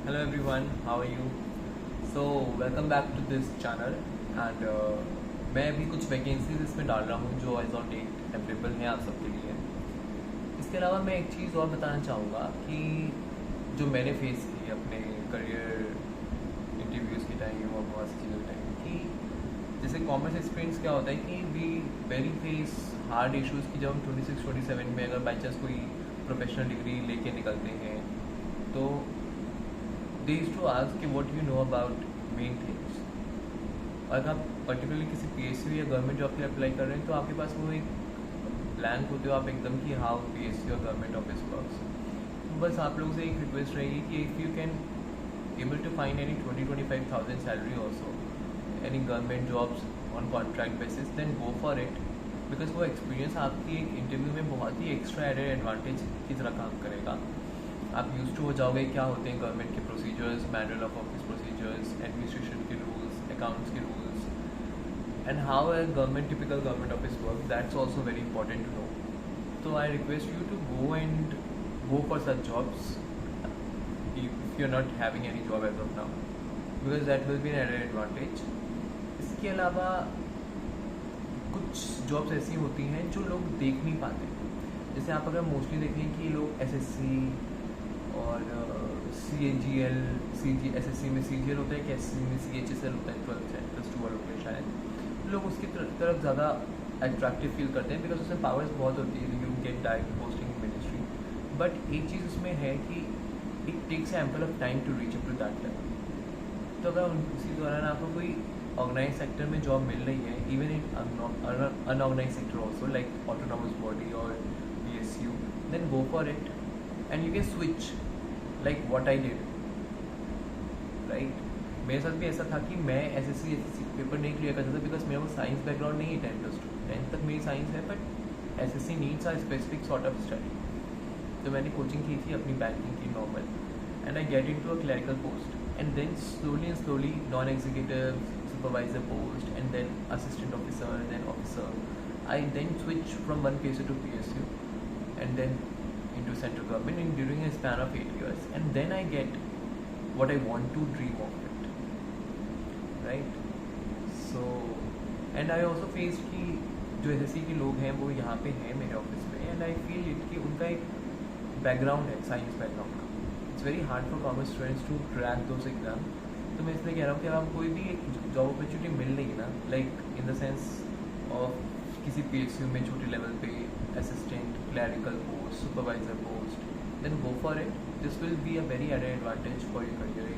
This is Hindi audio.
Hello everyone, how are you? So welcome back to this channel and मैं अभी कुछ वैकेंसीज इसमें डाल रहा हूँ जो एज ऑन डेट अवेलेबल हैं आप सबके लिए। इसके अलावा मैं एक चीज़ और बताना चाहूँगा कि जो मैंने फेस की अपने करियर इंटरव्यूज़ के टाइम और बहुत सी चीज़ों के टाइम कि जैसे कॉमर्स एक्सपीरियंस क्या होता है कि we very face hard issues की जब हम 26-27 में अगर बाई चांस कोई प्रोफेशनल डिग्री लेके निकलते हैं तो दे यूज्ड टू आस्क कि what you know about main things. अगर आप पर्टिकुलरली किसी पीएसयू या गवर्नमेंट जॉब के लिए अप्लाई कर रहे हैं तो आपके पास वो एक ब्लैंक होते हो आप एकदम कि हाउ पीएसयू और गवर्नमेंट ऑफिस वर्क्स। तो बस आप लोगों से एक रिक्वेस्ट रहेगी कि if you can able to find any 20-25,000 salary also, any government jobs on contract basis, then go for it because वो एक्सपीरियंस आपकी एक इंटरव्यू में बहुत ही एक्स्ट्रा एडेड एडवांटेज की तरह काम करेगा। आप यूज टू हो जाओगे क्या होते हैं गवर्नमेंट के procedures, manual of office procedures, administration के रूल्स, अकाउंट्स के rules and how a government typical government office work, that's also very important to know. तो I request you to go for such jobs if you're not having any job as of now because that will be an added advantage। इसके अलावा कुछ जॉब्स ऐसी होती हैं जो लोग देख नहीं पाते। जैसे आप अगर मोस्टली देखें कि लोग एसएससी और CAGL SSC में CGL होता है कि SSC में CHSL होता है, 12th से +2 वालों के शायद लोग उसकी तरफ ज़्यादा अट्रैक्टिव फील करते हैं बिकॉज उसमें पावर्स बहुत होती है, you get direct posting in ministry. But एक चीज़ उसमें है कि it takes ample of time to reach up to that level. तो अगर उसी दौरान आपको कोई ऑर्गेनाइज सेक्टर में जॉब मिल रही है, even in unorganize sector also like autonomous body और PSU, then go for it and you can switch like what I did, right. मेरे साथ भी ऐसा था कि मैं SSC पेपर नहीं क्लियर करता था बिकॉज मेरा वो साइंस बैकग्राउंड नहीं है। 10th तक मेरी साइंस है but SSC needs are specific sort of study. तो मैंने कोचिंग की थी अपनी बैंकिंग की normal and I get into a clerical post and then slowly non executive supervisor post and then assistant officer then officer. I then switch from one PSU to PSU and then into central government in during a span of 8 years and then I get what I want to dream of it, right? So and I also faced कि जो SSC के लोग हैं वो यहाँ पे हैं मेरे ऑफिस में एंड आई फील इट कि उनका एक बैकग्राउंड है साइंस बैकग्राउंड का। It's very hard for commerce students to crack those exam. तो मैं इसलिए कह रहा हूँ कि अगर आपको कोई भी एक जॉब अपॉर्चुनिटी मिल रही है ना, like in the sense of किसी PSU में छोटे लेवल पे assistant clerical post supervisor post, then go for it. This will be a very added advantage for your career